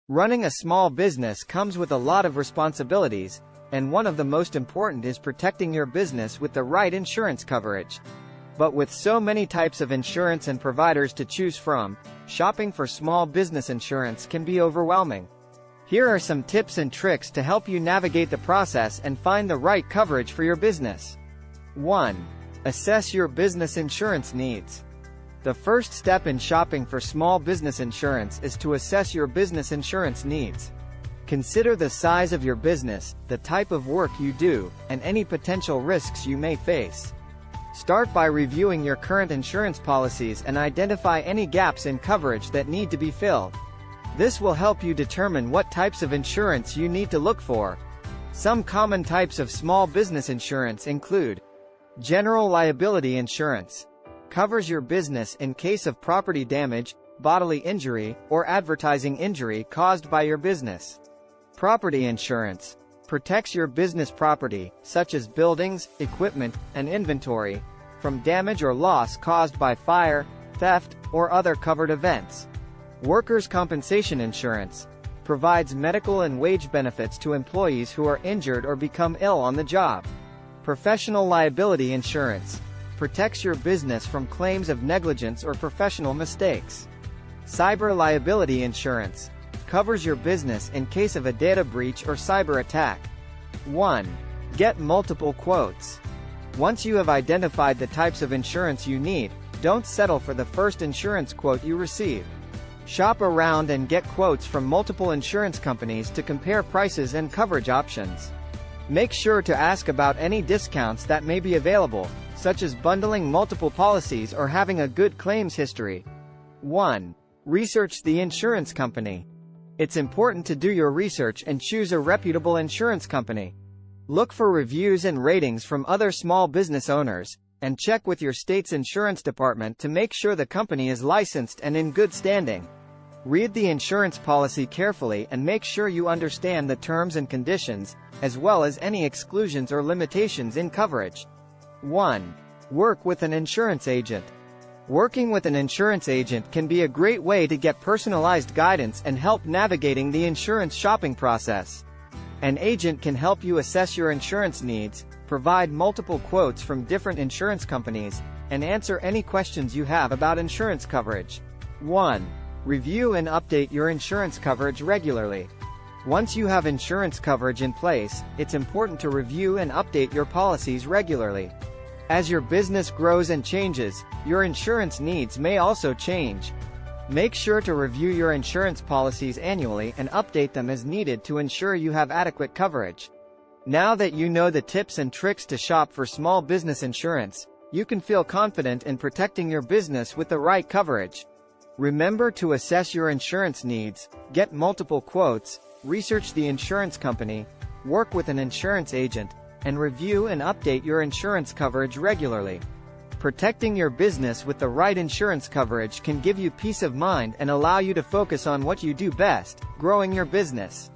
Running a small business comes with a lot of responsibilities, and one of the most important is protecting your business with the right insurance coverage. But with so many types of insurance and providers to choose from, shopping for small business insurance can be overwhelming. Here are some tips and tricks to help you navigate the process and find the right coverage for your business. 1. Assess your business insurance needs. The first step in shopping for small business insurance is to assess your business insurance needs. Consider the size of your business, the type of work you do, and any potential risks you may face. Start by reviewing your current insurance policies and identify any gaps in coverage that need to be filled. This will help you determine what types of insurance you need to look for. Some common types of small business insurance include: general liability insurance. Covers your business in case of property damage, bodily injury, or advertising injury caused by your business. Property insurance. Protects your business property, such as buildings, equipment, and inventory, from damage or loss caused by fire, theft, or other covered events. Workers' compensation insurance. Provides medical and wage benefits to employees who are injured or become ill on the job. Professional liability insurance. Protects your business from claims of negligence or professional mistakes. Cyber liability insurance. Covers your business in case of a data breach or cyber attack. 1. Get multiple quotes. Once you have identified the types of insurance you need, don't settle for the first insurance quote you receive. Shop around and get quotes from multiple insurance companies to compare prices and coverage options. Make sure to ask about any discounts that may be available, such as bundling multiple policies or having a good claims history. 1. Research the insurance company. It's important to do your research and choose a reputable insurance company. Look for reviews and ratings from other small business owners, and check with your state's insurance department to make sure the company is licensed and in good standing. Read the insurance policy carefully and make sure you understand the terms and conditions, as well as any exclusions or limitations in coverage. 1. Work with an insurance agent. Working with an insurance agent can be a great way to get personalized guidance and help navigating the insurance shopping process. An agent can help you assess your insurance needs, provide multiple quotes from different insurance companies, and answer any questions you have about insurance coverage. 1. Review and update your insurance coverage regularly. Once you have insurance coverage in place, it's important to review and update your policies regularly. As your business grows and changes, your insurance needs may also change. Make sure to review your insurance policies annually and update them as needed to ensure you have adequate coverage. Now that you know the tips and tricks to shop for small business insurance, you can feel confident in protecting your business with the right coverage. Remember to assess your insurance needs, get multiple quotes, research the insurance company, work with an insurance agent, and review and update your insurance coverage regularly. Protecting your business with the right insurance coverage can give you peace of mind and allow you to focus on what you do best, growing your business.